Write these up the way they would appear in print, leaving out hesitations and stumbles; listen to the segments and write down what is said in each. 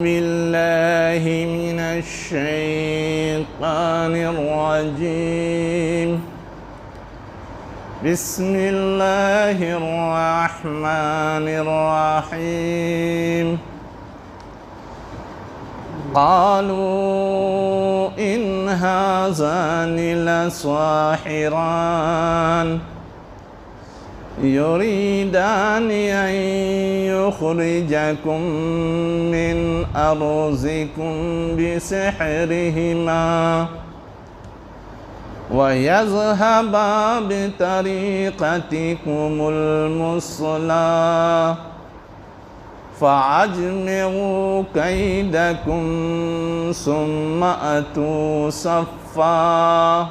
بالله من الشيطان الرجيم. بسم الله الرحمن الرحيم. قالوا إن هذان لساحران يريدان أن يخرجكم من أرضكم بسحرهما ويذهبا بطريقتكم المثلى فأجمعوا كيدكم ثم أتوا صفا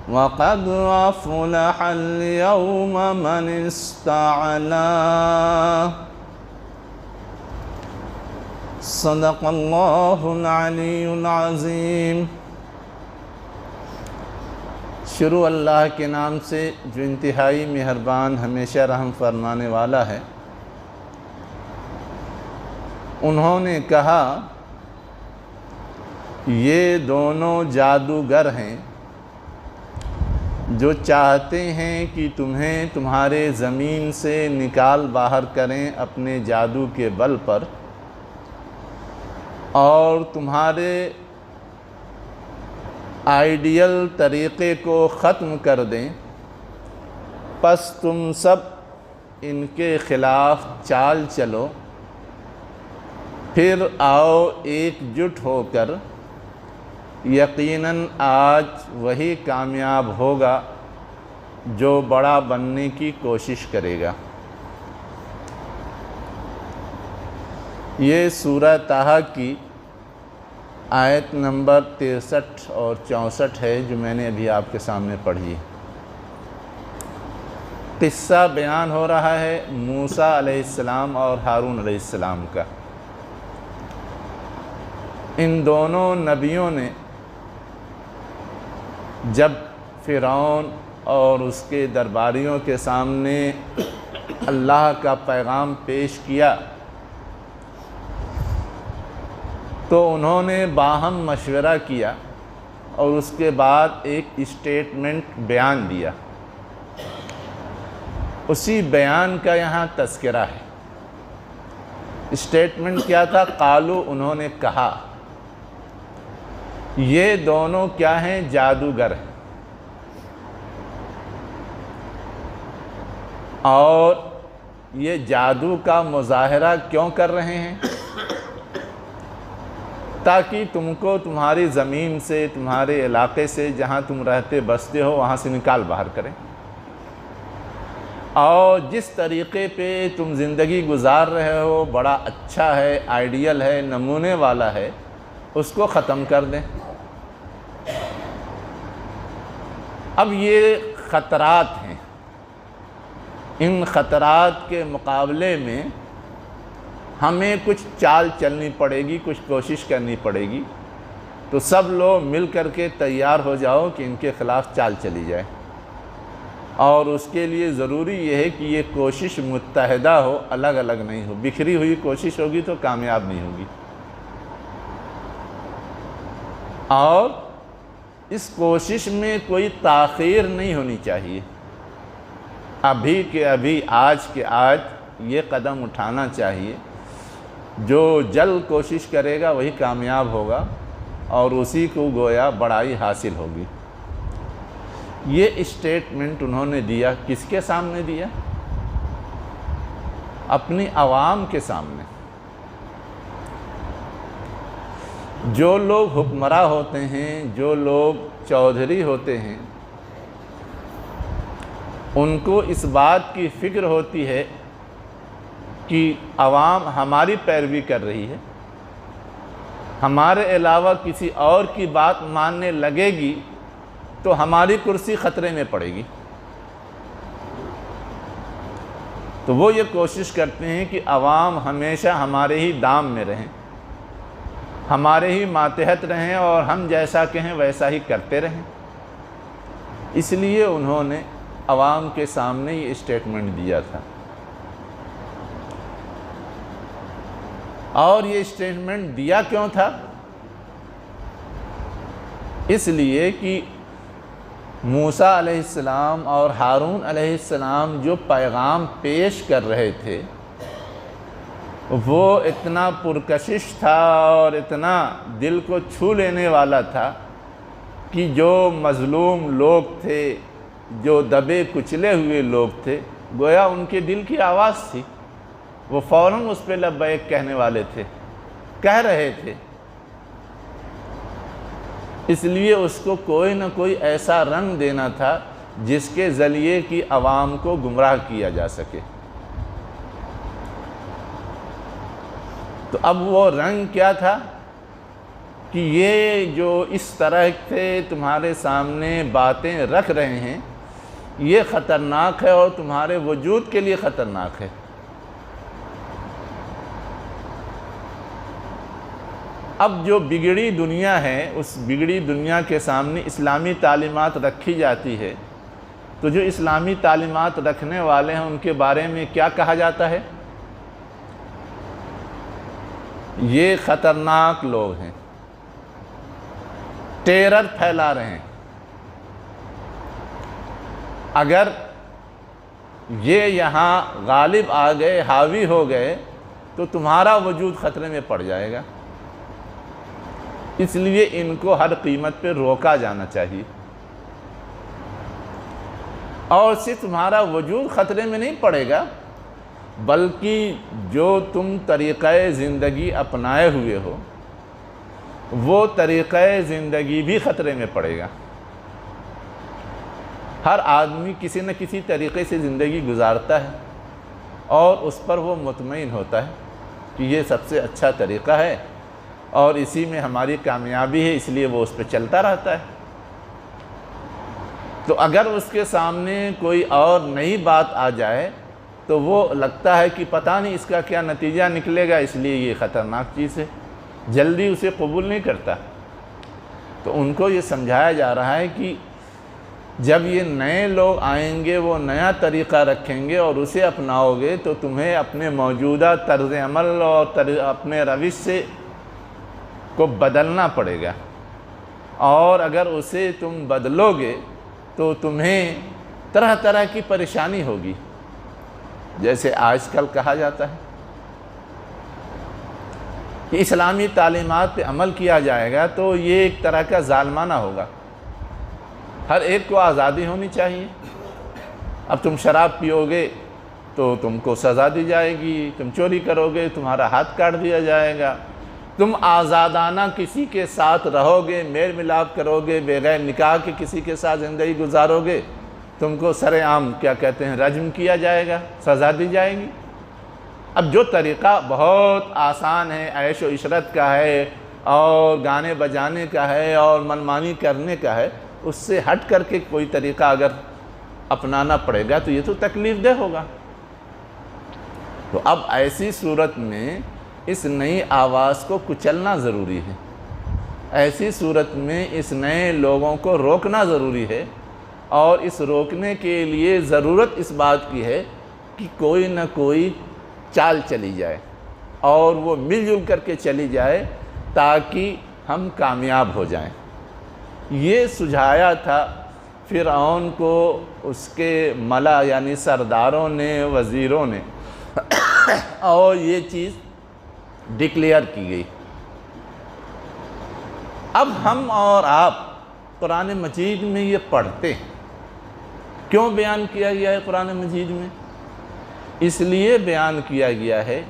وقد أفلح اليوم من استعلى. صدق اللہ العلی العظیم. شروع اللہ کے نام سے جو انتہائی مہربان ہمیشہ رحم فرمانے والا ہے. انہوں نے کہا یہ دونوں جادوگر ہیں جو چاہتے ہیں کہ تمہیں تمہارے زمین سے نکال باہر کریں اپنے جادو کے بل پر اور تمہارے آئیڈیل طریقے کو ختم کر دیں. پس تم سب ان کے خلاف چال چلو، پھر آؤ ایک جٹ ہو کر. یقیناً آج وہی کامیاب ہوگا جو بڑا بننے کی کوشش کرے گا. یہ سورہ طٰہٰ کی آیت نمبر 63 اور 64 ہے جو میں نے ابھی آپ کے سامنے پڑھی. قصہ بیان ہو رہا ہے موسیٰ علیہ السلام اور ہارون علیہ السلام کا. ان دونوں نبیوں نے جب فرعون اور اس کے درباریوں کے سامنے اللہ کا پیغام پیش کیا تو انہوں نے باہم مشورہ کیا اور اس کے بعد ایک اسٹیٹمنٹ بیان دیا. اسی بیان کا یہاں تذکرہ ہے. اسٹیٹمنٹ کیا تھا؟ قالو، انہوں نے کہا. یہ دونوں کیا ہیں؟ جادوگر ہیں. اور یہ جادو کا مظاہرہ کیوں کر رہے ہیں؟ تاکہ تم کو تمہاری زمین سے، تمہارے علاقے سے، جہاں تم رہتے بستے ہو وہاں سے نکال باہر کریں، اور جس طریقے پہ تم زندگی گزار رہے ہو بڑا اچھا ہے، آئیڈیل ہے، نمونے والا ہے، اس کو ختم کر دیں. اب یہ خطرات ہیں. ان خطرات کے مقابلے میں ہمیں کچھ چال چلنی پڑے گی، کچھ کوشش کرنی پڑے گی. تو سب لوگ مل کر کے تیار ہو جاؤ کہ ان کے خلاف چال چلی جائے. اور اس کے لیے ضروری یہ ہے کہ یہ کوشش متحدہ ہو، الگ الگ نہیں ہو. بکھری ہوئی کوشش ہوگی تو کامیاب نہیں ہوگی. اور اس کوشش میں کوئی تاخیر نہیں ہونی چاہیے. ابھی کے ابھی، آج کے آج یہ قدم اٹھانا چاہیے. جو جلد کوشش کرے گا وہی کامیاب ہوگا اور اسی کو گویا بڑائی حاصل ہوگی. یہ اسٹیٹمنٹ انہوں نے دیا. کس کے سامنے دیا؟ اپنی عوام کے سامنے. جو لوگ حکمراں ہوتے ہیں، جو لوگ چودھری ہوتے ہیں، ان کو اس بات کی فکر ہوتی ہے کہ عوام ہماری پیروی کر رہی ہے، ہمارے علاوہ کسی اور کی بات ماننے لگے گی تو ہماری کرسی خطرے میں پڑے گی. تو وہ یہ کوشش کرتے ہیں کہ عوام ہمیشہ ہمارے ہی دام میں رہیں، ہمارے ہی ماتحت رہیں اور ہم جیسا کہیں ویسا ہی کرتے رہیں. اس لیے انہوں نے عوام کے سامنے یہ اسٹیٹمنٹ دیا تھا. اور یہ اسٹیٹمنٹ دیا کیوں تھا؟ اس لیے کہ موسیٰ علیہ السلام اور ہارون علیہ السلام جو پیغام پیش کر رہے تھے وہ اتنا پرکشش تھا اور اتنا دل کو چھو لینے والا تھا کہ جو مظلوم لوگ تھے، جو دبے کچلے ہوئے لوگ تھے، گویا ان کے دل کی آواز تھی، وہ فوراً اس پہ لبیک کہنے والے تھے، کہہ رہے تھے۔ اس لیے اس کو کوئی نہ کوئی ایسا رنگ دینا تھا جس کے ذریعے کی عوام کو گمراہ کیا جا سکے۔ تو اب وہ رنگ کیا تھا کہ یہ جو اس طرح سے تمہارے سامنے باتیں رکھ رہے ہیں یہ خطرناک ہے اور تمہارے وجود کے لیے خطرناک ہے۔ اب جو بگڑی دنیا ہے اس بگڑی دنیا کے سامنے اسلامی تعلیمات رکھی جاتی ہے، تو جو اسلامی تعلیمات رکھنے والے ہیں ان کے بارے میں کیا کہا جاتا ہے؟ یہ خطرناک لوگ ہیں، ٹیرر پھیلا رہے ہیں۔ اگر یہ یہاں غالب آ گئے، حاوی ہو گئے، تو تمہارا وجود خطرے میں پڑ جائے گا۔ اس لیے ان کو ہر قیمت پہ روکا جانا چاہیے۔ اور صرف تمہارا وجود خطرے میں نہیں پڑے گا، بلکہ جو تم طریقہ زندگی اپنائے ہوئے ہو وہ طریقہ زندگی بھی خطرے میں پڑے گا۔ ہر آدمی کسی نہ کسی طریقے سے زندگی گزارتا ہے اور اس پر وہ مطمئن ہوتا ہے کہ یہ سب سے اچھا طریقہ ہے اور اسی میں ہماری کامیابی ہے، اس لیے وہ اس پہ چلتا رہتا ہے۔ تو اگر اس کے سامنے کوئی اور نئی بات آ جائے تو وہ لگتا ہے کہ پتہ نہیں اس کا کیا نتیجہ نکلے گا، اس لیے یہ خطرناک چیز ہے، جلدی اسے قبول نہیں کرتا۔ تو ان کو یہ سمجھایا جا رہا ہے کہ جب یہ نئے لوگ آئیں گے، وہ نیا طریقہ رکھیں گے اور اسے اپناؤ گے تو تمہیں اپنے موجودہ طرز عمل اور اپنے روش سے کو بدلنا پڑے گا، اور اگر اسے تم بدلو گے تو تمہیں طرح طرح کی پریشانی ہوگی۔ جیسے آج کل کہا جاتا ہے کہ اسلامی تعلیمات پہ عمل کیا جائے گا تو یہ ایک طرح کا ظالمانہ ہوگا، ہر ایک کو آزادی ہونی چاہیے۔ اب تم شراب پیو گے تو تم کو سزا دی جائے گی، تم چوری کرو گے تمہارا ہاتھ کاٹ دیا جائے گا، تم آزادانہ کسی کے ساتھ رہو گے، میل ملاپ کرو گے، بغیر نکاح کے کسی کے ساتھ زندگی گزارو گے، تم کو سر عام کیا کہتے ہیں رجم کیا جائے گا، سزا دی جائے گی۔ اب جو طریقہ بہت آسان ہے، عیش و عشرت کا ہے اور گانے بجانے کا ہے اور منمانی کرنے کا ہے، اس سے ہٹ کر کے کوئی طریقہ اگر اپنانا پڑے گا تو یہ تو تکلیف دہ ہوگا۔ تو اب ایسی صورت میں اس نئی آواز کو کچلنا ضروری ہے، ایسی صورت میں اس نئے لوگوں کو روکنا ضروری ہے، اور اس روکنے کے لیے ضرورت اس بات کی ہے کہ کوئی نہ کوئی چال چلی جائے اور وہ مل جل کر کے چلی جائے تاکہ ہم کامیاب ہو جائیں۔ یہ سجھایا تھا فرعون کو اس کے ملا یعنی سرداروں نے، وزیروں نے، اور یہ چیز ڈکلیئر کی گئی۔ اب ہم اور آپ قرآن مجید میں یہ پڑھتے ہیں، کیوں بیان کیا گیا ہے قرآن مجید میں؟ اس لیے بیان کیا گیا ہے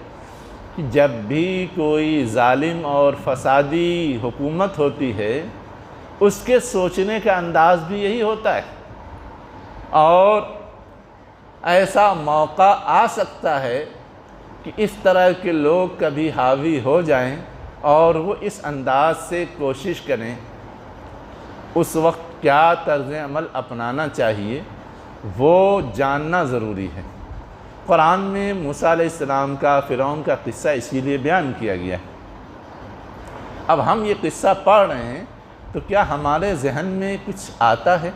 کہ جب بھی کوئی ظالم اور فسادی حکومت ہوتی ہے اس کے سوچنے کا انداز بھی یہی ہوتا ہے، اور ایسا موقع آ سکتا ہے کہ اس طرح کے لوگ کبھی حاوی ہو جائیں اور وہ اس انداز سے کوشش کریں۔ اس وقت کیا طرز عمل اپنانا چاہیے وہ جاننا ضروری ہے۔ قرآن میں موسیٰ علیہ السلام کا فرعون کا قصہ اسی لیے بیان کیا گیا ہے۔ اب ہم یہ قصہ پڑھ رہے ہیں تو کیا ہمارے ذہن میں کچھ آتا ہے؟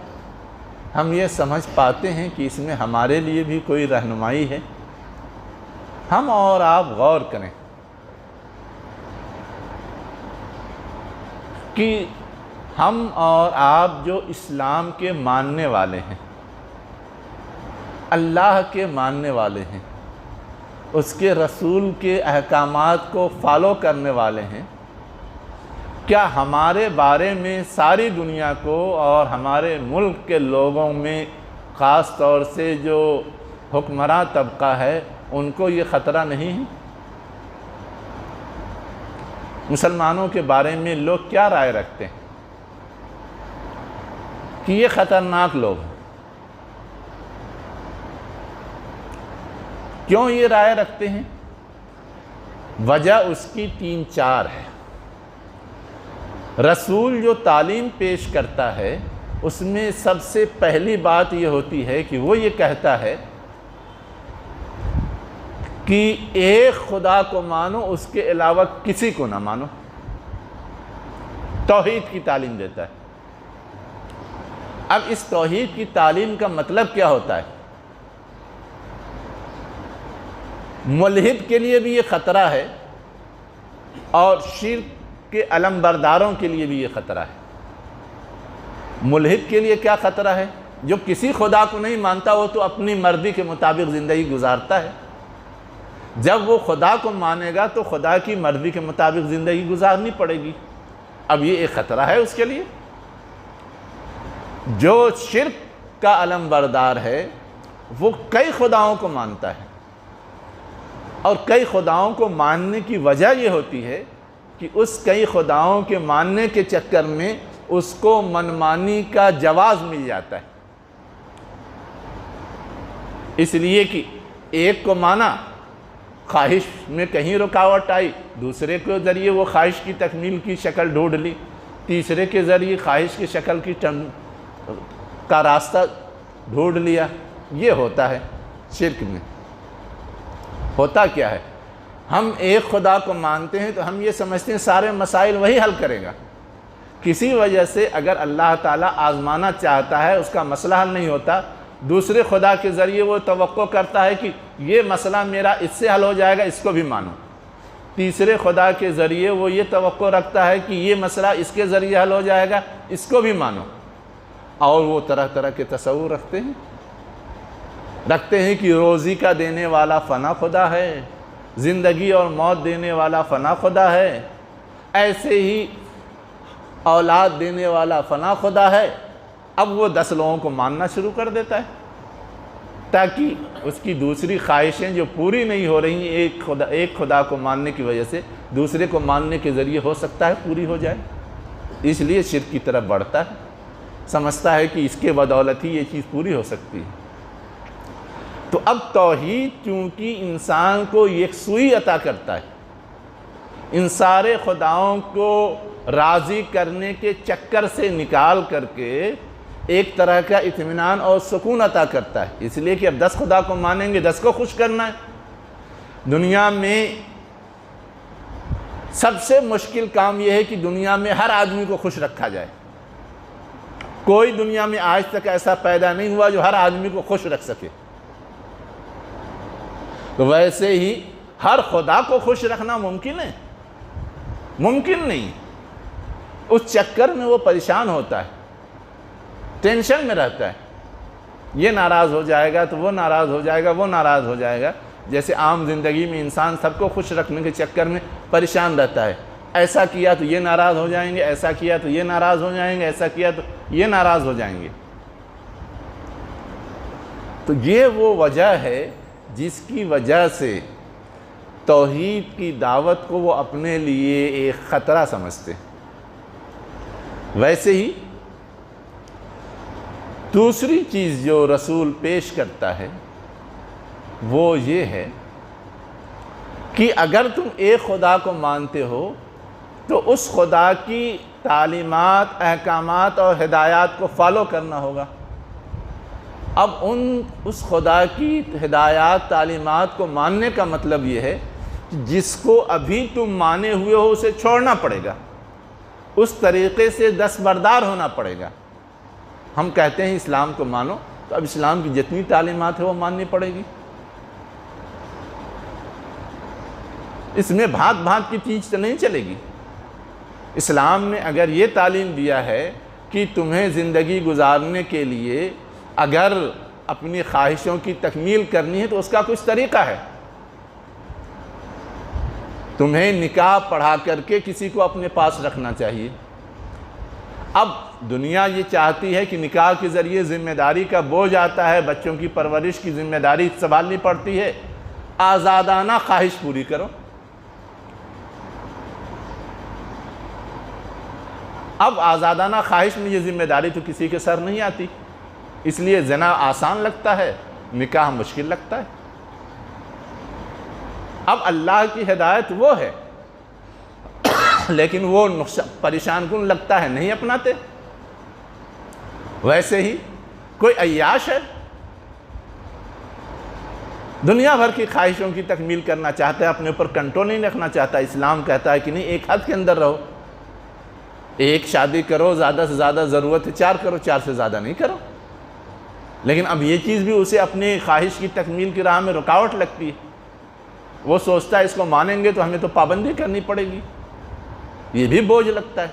ہم یہ سمجھ پاتے ہیں کہ اس میں ہمارے لیے بھی کوئی رہنمائی ہے؟ ہم اور آپ غور کریں کہ ہم اور آپ جو اسلام کے ماننے والے ہیں، اللہ کے ماننے والے ہیں، اس کے رسول کے احکامات کو فالو کرنے والے ہیں، کیا ہمارے بارے میں ساری دنیا کو اور ہمارے ملک کے لوگوں میں خاص طور سے جو حکمراں طبقہ ہے ان کو یہ خطرہ نہیں ہے؟ مسلمانوں کے بارے میں لوگ کیا رائے رکھتے ہیں کہ یہ خطرناک لوگ ہیں؟ کیوں یہ رائے رکھتے ہیں؟ وجہ اس کی 3-4 ہے۔ رسول جو تعلیم پیش کرتا ہے اس میں سب سے پہلی بات یہ ہوتی ہے کہ وہ یہ کہتا ہے کہ ایک خدا کو مانو، اس کے علاوہ کسی کو نہ مانو۔ توحید کی تعلیم دیتا ہے۔ اب اس توحید کی تعلیم کا مطلب کیا ہوتا ہے؟ ملحد کے لیے بھی یہ خطرہ ہے اور شرک کے علم برداروں کے لیے بھی یہ خطرہ ہے۔ ملحد کے لیے کیا خطرہ ہے؟ جو کسی خدا کو نہیں مانتا وہ تو اپنی مرضی کے مطابق زندگی گزارتا ہے۔ جب وہ خدا کو مانے گا تو خدا کی مرضی کے مطابق زندگی گزارنی پڑے گی۔ اب یہ ایک خطرہ ہے اس کے لیے۔ جو شرک کا علم بردار ہے وہ کئی خداؤں کو مانتا ہے، اور کئی خداؤں کو ماننے کی وجہ یہ ہوتی ہے کہ اس کئی خداؤں کے ماننے کے چکر میں اس کو منمانی کا جواز مل جاتا ہے۔ اس لیے کہ ایک کو مانا، خواہش میں کہیں رکاوٹ آئی، دوسرے کے ذریعے وہ خواہش کی تکمیل کی شکل ڈھونڈ لی، تیسرے کے ذریعے خواہش کی شکل کا راستہ ڈھونڈ لیا۔ یہ ہوتا ہے شرک میں۔ ہوتا کیا ہے؟ ہم ایک خدا کو مانتے ہیں تو ہم یہ سمجھتے ہیں سارے مسائل وہی حل کرے گا۔ کسی وجہ سے اگر اللہ تعالیٰ آزمانا چاہتا ہے، اس کا مسئلہ حل نہیں ہوتا، دوسرے خدا کے ذریعے وہ توقع کرتا ہے کہ یہ مسئلہ میرا اس سے حل ہو جائے گا، اس کو بھی مانو۔ تیسرے خدا کے ذریعے وہ یہ توقع رکھتا ہے کہ یہ مسئلہ اس کے ذریعے حل ہو جائے گا، اس کو بھی مانو۔ اور وہ طرح طرح کے تصور رکھتے ہیں کہ روزی کا دینے والا فنا خدا ہے، زندگی اور موت دینے والا فنا خدا ہے، ایسے ہی اولاد دینے والا فنا خدا ہے۔ اب وہ 10 لوگوں کو ماننا شروع کر دیتا ہے تاکہ اس کی دوسری خواہشیں جو پوری نہیں ہو رہی ایک خدا کو ماننے کی وجہ سے دوسرے کو ماننے کے ذریعے ہو سکتا ہے پوری ہو جائے۔ اس لیے شرک کی طرف بڑھتا ہے، سمجھتا ہے کہ اس کے بدولت ہی یہ چیز پوری ہو سکتی ہے۔ تو اب توحید چونکہ انسان کو یکسوئی عطا کرتا ہے، ان سارے خداؤں کو راضی کرنے کے چکر سے نکال کر کے ایک طرح کا اطمینان اور سکون عطا کرتا ہے، اس لیے کہ اب 10 خدا کو مانیں گے، 10 کو خوش کرنا ہے۔ دنیا میں سب سے مشکل کام یہ ہے کہ دنیا میں ہر آدمی کو خوش رکھا جائے۔ کوئی دنیا میں آج تک ایسا پیدا نہیں ہوا جو ہر آدمی کو خوش رکھ سکے۔ تو ویسے ہی ہر خدا کو خوش رکھنا ممکن ہے؟ ممکن نہیں۔ اس چکر میں وہ پریشان ہوتا ہے، ٹینشن میں رہتا ہے، یہ ناراض ہو جائے گا تو وہ ناراض ہو جائے گا، وہ ناراض ہو جائے گا۔ جیسے عام زندگی میں انسان سب کو خوش رکھنے کے چکر میں پریشان رہتا ہے، ایسا کیا تو یہ ناراض ہو جائیں گے، ایسا کیا تو یہ ناراض ہو جائیں گے، ایسا کیا تو یہ ناراض ہو جائیں گے۔ تو یہ وہ وجہ ہے جس کی وجہ سے توحید کی دعوت کو وہ اپنے لیے ایک خطرہ سمجھتے ہیں۔ ویسے ہی دوسری چیز جو رسول پیش کرتا ہے وہ یہ ہے کہ اگر تم ایک خدا کو مانتے ہو تو اس خدا کی تعلیمات، احکامات اور ہدایات کو فالو کرنا ہوگا۔ اب اس خدا کی ہدایات، تعلیمات کو ماننے کا مطلب یہ ہے کہ جس کو ابھی تم مانے ہوئے ہو اسے چھوڑنا پڑے گا، اس طریقے سے دستبردار ہونا پڑے گا۔ ہم کہتے ہیں اسلام کو مانو، تو اب اسلام کی جتنی تعلیمات ہے وہ ماننی پڑے گی۔ اس میں بھانت بھانت کی چیز تو نہیں چلے گی۔ اسلام نے اگر یہ تعلیم دیا ہے کہ تمہیں زندگی گزارنے کے لیے اگر اپنی خواہشوں کی تکمیل کرنی ہے تو اس کا کچھ طریقہ ہے. تمہیں نکاح پڑھا کر کے کسی کو اپنے پاس رکھنا چاہیے. اب دنیا یہ چاہتی ہے کہ نکاح کے ذریعے ذمہ داری کا بوجھ آتا ہے، بچوں کی پرورش کی ذمہ داری سنبھالنی پڑتی ہے. آزادانہ خواہش پوری کرو. اب آزادانہ خواہش میں یہ ذمہ داری تو کسی کے سر نہیں آتی، اس لیے زنا آسان لگتا ہے، نکاح مشکل لگتا ہے. اب اللہ کی ہدایت وہ ہے لیکن وہ پریشان کن لگتا ہے، نہیں اپناتے. ویسے ہی کوئی عیاش ہے، دنیا بھر کی خواہشوں کی تکمیل کرنا چاہتا ہے، اپنے اوپر کنٹرول نہیں رکھنا چاہتا. اسلام کہتا ہے کہ نہیں، ایک حد کے اندر رہو. ایک شادی کرو، زیادہ سے زیادہ ضرورت ہے 4 کرو، 4 سے زیادہ نہیں کرو. لیکن اب یہ چیز بھی اسے اپنی خواہش کی تکمیل کی راہ میں رکاوٹ لگتی ہے. وہ سوچتا ہے اس کو مانیں گے تو ہمیں تو پابندی کرنی پڑے گی، یہ بھی بوجھ لگتا ہے.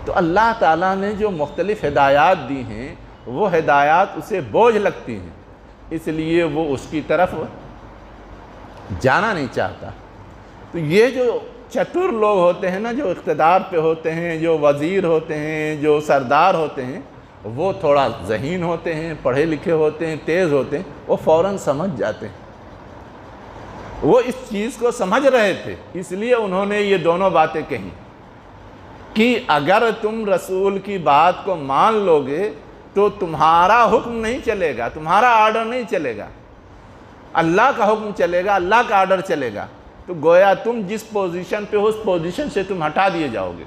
تو اللہ تعالیٰ نے جو مختلف ہدایات دی ہیں وہ ہدایات اسے بوجھ لگتی ہیں، اس لیے وہ اس کی طرف جانا نہیں چاہتا. تو یہ جو چتر لوگ ہوتے ہیں نا، جو اقتدار پہ ہوتے ہیں، جو وزیر ہوتے ہیں، جو سردار ہوتے ہیں، وہ تھوڑا ذہین ہوتے ہیں، پڑھے لکھے ہوتے ہیں، تیز ہوتے ہیں، وہ فوراً سمجھ جاتے ہیں. وہ اس چیز کو سمجھ رہے تھے، اس لیے انہوں نے یہ دونوں باتیں کہیں کہ اگر تم رسول کی بات کو مان لو گے تو تمہارا حکم نہیں چلے گا، تمہارا آرڈر نہیں چلے گا، اللہ کا حکم چلے گا، اللہ کا آرڈر چلے گا. تو گویا تم جس پوزیشن پہ ہو اس پوزیشن سے تم ہٹا دیے جاؤ گے.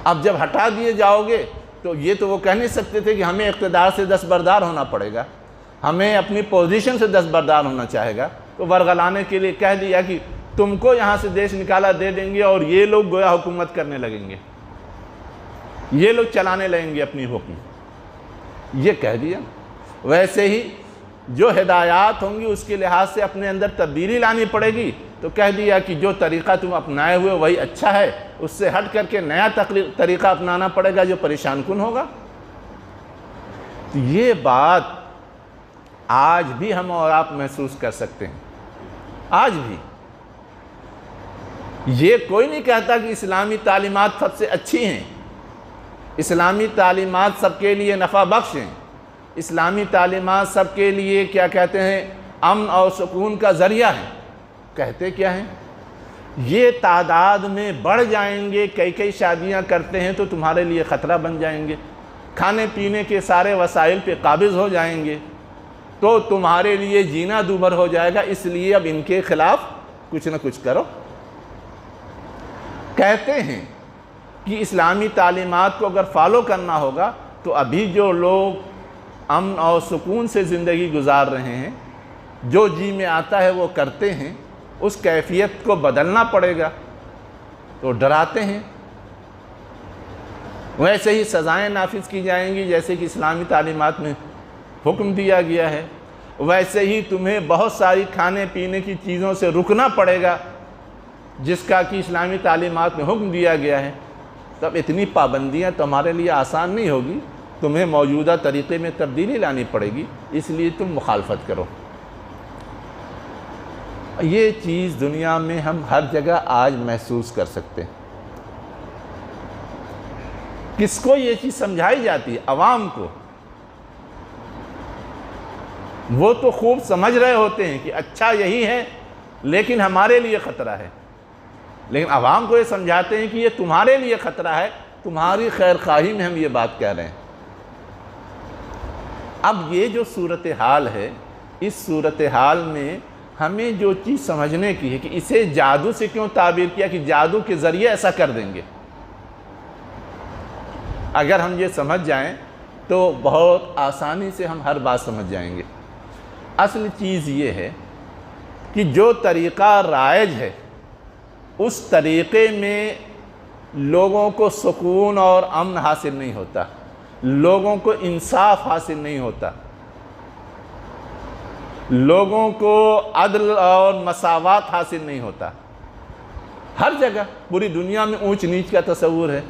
اب جب ہٹا دیے جاؤ گے تو یہ تو وہ کہہ نہیں سکتے تھے کہ ہمیں اقتدار سے دستبردار ہونا پڑے گا، ہمیں اپنی پوزیشن سے دستبردار ہونا چاہے گا. تو ورغلانے کے لیے کہہ دیا کہ تم کو یہاں سے دیش نکالا دے دیں گے اور یہ لوگ گویا حکومت کرنے لگیں گے، یہ لوگ چلانے لگیں گے اپنی حکم. یہ کہہ دیا. ویسے ہی جو ہدایات ہوں گی اس کے لحاظ سے اپنے اندر تبدیلی لانی پڑے گی. تو کہہ دیا کہ جو طریقہ تم اپنائے ہوئے وہی اچھا ہے، اس سے ہٹ کر کے نیا طریقہ اپنانا پڑے گا جو پریشان کن ہوگا. تو یہ بات آج بھی ہم اور آپ محسوس کر سکتے ہیں. آج بھی یہ کوئی نہیں کہتا کہ اسلامی تعلیمات سب سے اچھی ہیں، اسلامی تعلیمات سب کے لیے نفع بخش ہیں، اسلامی تعلیمات سب کے لیے کیا کہتے ہیں، امن اور سکون کا ذریعہ ہیں. کہتے کیا ہیں؟ یہ تعداد میں بڑھ جائیں گے، کئی شادیاں کرتے ہیں تو تمہارے لیے خطرہ بن جائیں گے، کھانے پینے کے سارے وسائل پہ قابض ہو جائیں گے تو تمہارے لیے جینا دوبھر ہو جائے گا، اس لیے اب ان کے خلاف کچھ نہ کچھ کرو. کہتے ہیں کہ اسلامی تعلیمات کو اگر فالو کرنا ہوگا تو ابھی جو لوگ امن اور سکون سے زندگی گزار رہے ہیں، جو جی میں آتا ہے وہ کرتے ہیں، اس کیفیت کو بدلنا پڑے گا. تو ڈراتے ہیں. ویسے ہی سزائیں نافذ کی جائیں گی جیسے کہ اسلامی تعلیمات میں حکم دیا گیا ہے. ویسے ہی تمہیں بہت ساری کھانے پینے کی چیزوں سے رکنا پڑے گا جس کا کہ اسلامی تعلیمات میں حکم دیا گیا ہے. تب اتنی پابندیاں تمہارے لیے آسان نہیں ہوگی، تمہیں موجودہ طریقے میں تبدیلی لانی پڑے گی، اس لیے تم مخالفت کرو. یہ چیز دنیا میں ہم ہر جگہ آج محسوس کر سکتے ہیں. کس کو یہ چیز سمجھائی جاتی ہے؟ عوام کو. وہ تو خوب سمجھ رہے ہوتے ہیں کہ اچھا یہی ہے لیکن ہمارے لیے خطرہ ہے، لیکن عوام کو یہ سمجھاتے ہیں کہ یہ تمہارے لیے خطرہ ہے، تمہاری خیر خواہی میں ہم یہ بات کہہ رہے ہیں. اب یہ جو صورتحال ہے، اس صورتحال میں ہمیں جو چیز سمجھنے کی ہے کہ اسے جادو سے کیوں تعبیر کیا کہ جادو کے ذریعے ایسا کر دیں گے. اگر ہم یہ سمجھ جائیں تو بہت آسانی سے ہم ہر بات سمجھ جائیں گے. اصل چیز یہ ہے کہ جو طریقہ رائج ہے اس طریقے میں لوگوں کو سکون اور امن حاصل نہیں ہوتا، لوگوں کو انصاف حاصل نہیں ہوتا، لوگوں کو عدل اور مساوات حاصل نہیں ہوتا. ہر جگہ پوری دنیا میں اونچ نیچ کا تصور ہے،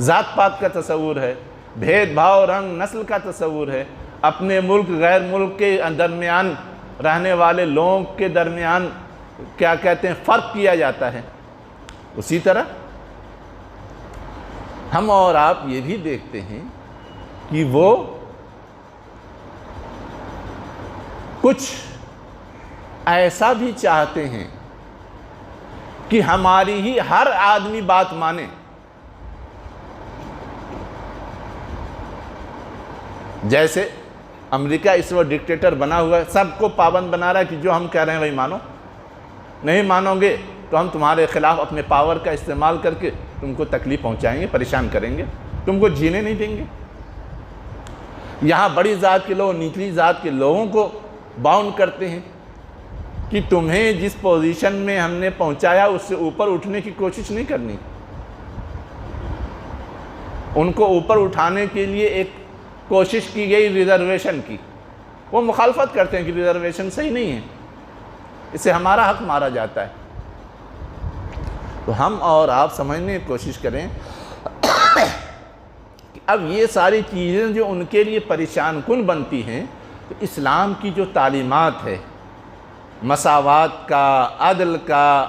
ذات پات کا تصور ہے، بھید بھاؤ رنگ نسل کا تصور ہے، اپنے ملک غیر ملک کے درمیان رہنے والے لوگوں کے درمیان کیا کہتے ہیں فرق کیا جاتا ہے۔ اسی طرح ہم اور آپ یہ بھی دیکھتے ہیں کہ وہ کچھ ایسا بھی چاہتے ہیں کہ ہماری ہی ہر آدمی بات مانے۔ جیسے امریکہ اس وقت ڈکٹیٹر بنا ہوا ہے، سب کو پابند بنا رہا ہے کہ جو ہم کہہ رہے ہیں وہی مانو، نہیں مانو گے تو ہم تمہارے خلاف اپنے پاور کا استعمال کر کے تم کو تکلیف پہنچائیں گے، پریشان کریں گے، تم کو جینے نہیں دیں گے۔ یہاں بڑی ذات کے لوگ نچلی ذات کے لوگوں کو باؤنڈ کرتے ہیں کہ تمہیں جس پوزیشن میں ہم نے پہنچایا اس سے اوپر اٹھنے کی کوشش نہیں کرنی۔ ان کو اوپر اٹھانے کے لیے ایک کوشش کی گئی ریزرویشن کی، وہ مخالفت کرتے ہیں کہ ریزرویشن صحیح نہیں ہے، اس سے ہمارا حق مارا جاتا ہے۔ تو ہم اور آپ سمجھنے کی کوشش کریں کہ اب یہ ساری چیزیں جو ان کے لیے پریشان کن بنتی ہیں، تو اسلام کی جو تعلیمات ہے مساوات کا، عدل کا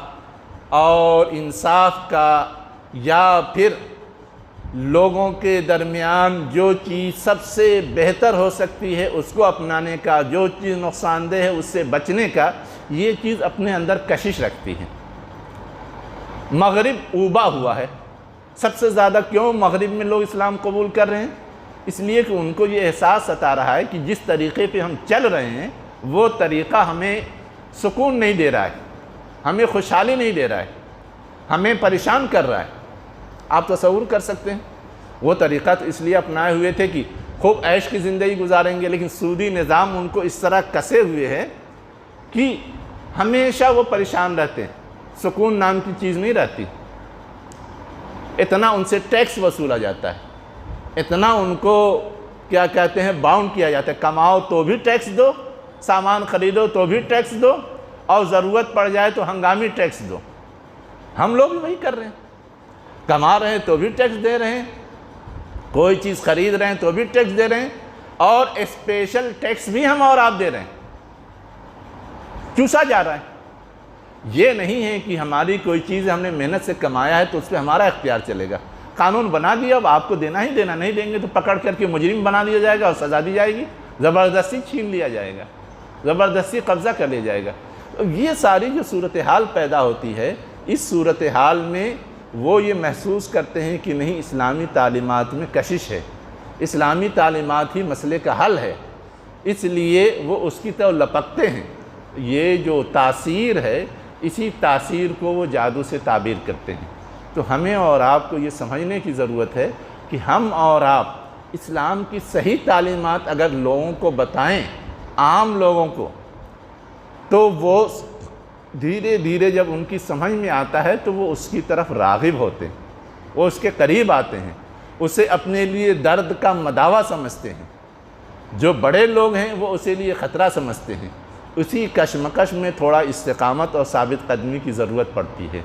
اور انصاف کا، یا پھر لوگوں کے درمیان جو چیز سب سے بہتر ہو سکتی ہے اس کو اپنانے کا، جو چیز نقصان دہ ہے اس سے بچنے کا، یہ چیز اپنے اندر کشش رکھتی ہے۔ مغرب اوبا ہوا ہے، سب سے زیادہ کیوں مغرب میں لوگ اسلام قبول کر رہے ہیں؟ اس لیے کہ ان کو یہ احساس ستا رہا ہے کہ جس طریقے پہ ہم چل رہے ہیں وہ طریقہ ہمیں سکون نہیں دے رہا ہے، ہمیں خوشحالی نہیں دے رہا ہے، ہمیں پریشان کر رہا ہے۔ آپ تصور کر سکتے ہیں وہ طریقہ تو اس لیے اپنائے ہوئے تھے کہ خوب عیش کی زندگی گزاریں گے، لیکن سودی نظام ان کو اس طرح کسے ہوئے ہے کہ ہمیشہ وہ پریشان رہتے ہیں، سکون نام کی چیز نہیں رہتی۔ اتنا ان سے ٹیکس وصولا جاتا ہے، اتنا ان کو کیا کہتے ہیں باؤنڈ کیا جاتا ہے، کماؤ تو بھی ٹیکس دو، سامان خریدو تو بھی ٹیکس دو، اور ضرورت پڑ جائے تو ہنگامی ٹیکس دو۔ ہم لوگ بھی وہی کر رہے ہیں، کما رہے ہیں تو بھی ٹیکس دے رہے ہیں، کوئی چیز خرید رہے ہیں تو بھی ٹیکس دے رہے ہیں، اور اسپیشل ٹیکس بھی ہم اور آپ دے رہے ہیں، چوسا جا رہا ہے۔ یہ نہیں ہے کہ ہماری کوئی چیز ہم نے محنت سے کمایا ہے تو اس پہ ہمارا اختیار چلے گا، قانون بنا دیا اب آپ کو دینا ہی دینا، نہیں دیں گے تو پکڑ کر کے مجرم بنا دیا جائے گا اور سزا دی جائے گی، زبردستی چھین لیا جائے گا، زبردستی قبضہ کر لیا جائے گا۔ یہ ساری جو صورتحال پیدا ہوتی ہے، اس صورتحال میں وہ یہ محسوس کرتے ہیں کہ نہیں اسلامی تعلیمات میں کشش ہے، اسلامی تعلیمات ہی مسئلے کا حل ہے، اس لیے وہ اس کی طرف لپکتے ہیں۔ یہ جو تاثیر ہے اسی تاثیر کو وہ جادو سے تعبیر کرتے ہیں۔ تو ہمیں اور آپ کو یہ سمجھنے کی ضرورت ہے کہ ہم اور آپ اسلام کی صحیح تعلیمات اگر لوگوں کو بتائیں، عام لوگوں کو، تو وہ دھیرے دھیرے جب ان کی سمجھ میں آتا ہے تو وہ اس کی طرف راغب ہوتے ہیں، وہ اس کے قریب آتے ہیں، اسے اپنے لیے درد کا مداوا سمجھتے ہیں۔ جو بڑے لوگ ہیں وہ اسے لیے خطرہ سمجھتے ہیں۔ اسی کشمکش میں تھوڑا استقامت اور ثابت قدمی کی ضرورت پڑتی ہے۔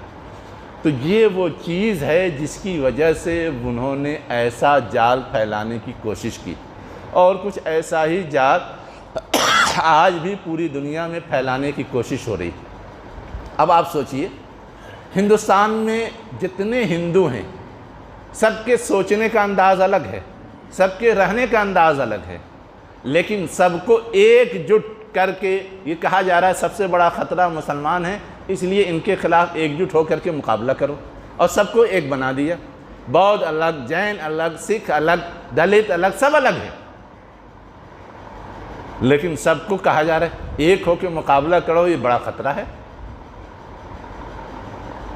تو یہ وہ چیز ہے جس کی وجہ سے انہوں نے ایسا جال پھیلانے کی کوشش کی، اور کچھ ایسا ہی جال آج بھی پوری دنیا میں پھیلانے کی کوشش ہو رہی ہے۔ اب آپ سوچئے، ہندوستان میں جتنے ہندو ہیں سب کے سوچنے کا انداز الگ ہے، سب کے رہنے کا انداز الگ ہے، لیکن سب کو ایک جٹ کر کے یہ کہا جا رہا ہے سب سے بڑا خطرہ مسلمان ہیں، اس لیے ان کے خلاف ایک جٹ ہو کر کے مقابلہ کرو، اور سب کو ایک بنا دیا۔ بودھ الگ، جین الگ، سکھ الگ، دلت الگ، سب الگ ہیں، لیکن سب کو کہا جا رہا ہے ایک ہو کے مقابلہ کرو، یہ بڑا خطرہ ہے۔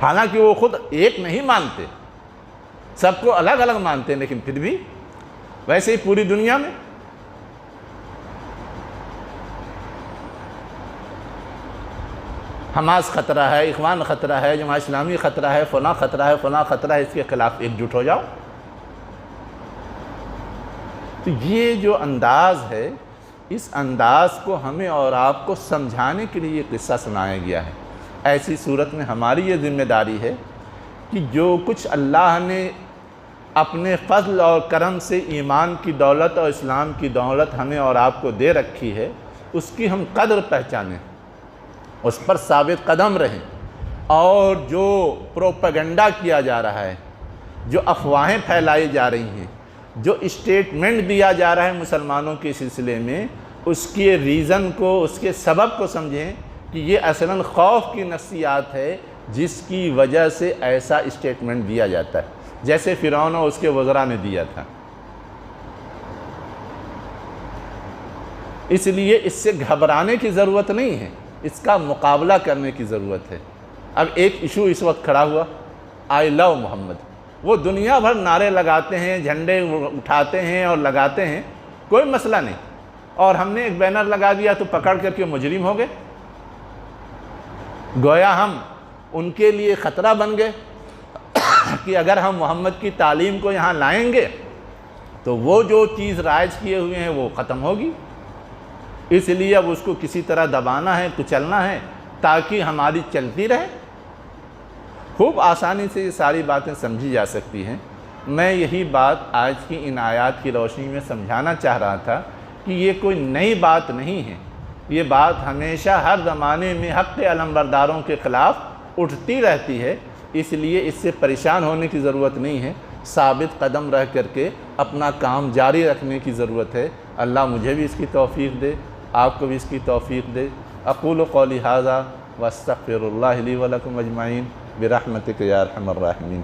حالانکہ وہ خود ایک نہیں مانتے، سب کو الگ الگ مانتے ہیں، لیکن پھر بھی ویسے ہی پوری دنیا میں حماس خطرہ ہے، اخوان خطرہ ہے، جماعت اسلامی خطرہ ہے، فلاں خطرہ ہے، فلاں خطرہ ہے، اس کے خلاف ایک جٹ ہو جاؤ۔ تو یہ جو انداز ہے، اس انداز کو ہمیں اور آپ کو سمجھانے کے لیے یہ قصہ سنایا گیا ہے۔ ایسی صورت میں ہماری یہ ذمہ داری ہے کہ جو کچھ اللہ نے اپنے فضل اور کرم سے ایمان کی دولت اور اسلام کی دولت ہمیں اور آپ کو دے رکھی ہے، اس کی ہم قدر پہچانیں، اس پر ثابت قدم رہیں، اور جو پروپیگنڈا کیا جا رہا ہے، جو افواہیں پھیلائی جا رہی ہیں، جو اسٹیٹمنٹ دیا جا رہا ہے مسلمانوں کے سلسلے میں، اس کے ریزن کو، اس کے سبب کو سمجھیں کہ یہ اصلاً خوف کی نفسیات ہے جس کی وجہ سے ایسا اسٹیٹمنٹ دیا جاتا ہے، جیسے فرعون اور اس کے وزراء نے دیا تھا۔ اس لیے اس سے گھبرانے کی ضرورت نہیں ہے، اس کا مقابلہ کرنے کی ضرورت ہے۔ اب ایک ایشو اس وقت کھڑا ہوا، آئی لو محمد، وہ دنیا بھر نعرے لگاتے ہیں، جھنڈے اٹھاتے ہیں اور لگاتے ہیں، کوئی مسئلہ نہیں، اور ہم نے ایک بینر لگا دیا تو پکڑ کر کے مجرم ہو گئے، گویا ہم ان کے لیے خطرہ بن گئے کہ اگر ہم محمد کی تعلیم کو یہاں لائیں گے تو وہ جو چیز رائج کیے ہوئے ہیں وہ ختم ہوگی، اس لیے اب اس کو کسی طرح دبانا ہے، کچلنا ہے تاکہ ہماری چلتی رہے۔ خوب آسانی سے یہ ساری باتیں سمجھی جا سکتی ہیں۔ میں یہی بات آج کی ان آیات کی روشنی میں سمجھانا چاہ رہا تھا کہ یہ کوئی نئی بات نہیں ہے، یہ بات ہمیشہ ہر زمانے میں حق علمبرداروں کے خلاف اٹھتی رہتی ہے، اس لیے اس سے پریشان ہونے کی ضرورت نہیں ہے، ثابت قدم رہ کر کے اپنا کام جاری رکھنے کی ضرورت ہے۔ اللہ مجھے بھی اس کی توفیق دے، آپ کو بھی اس کی توفیق دے۔ اقول قولی ھذا واستغفر اللہ لی ولکم اجمعین برحمتک یا ارحم الراحمین۔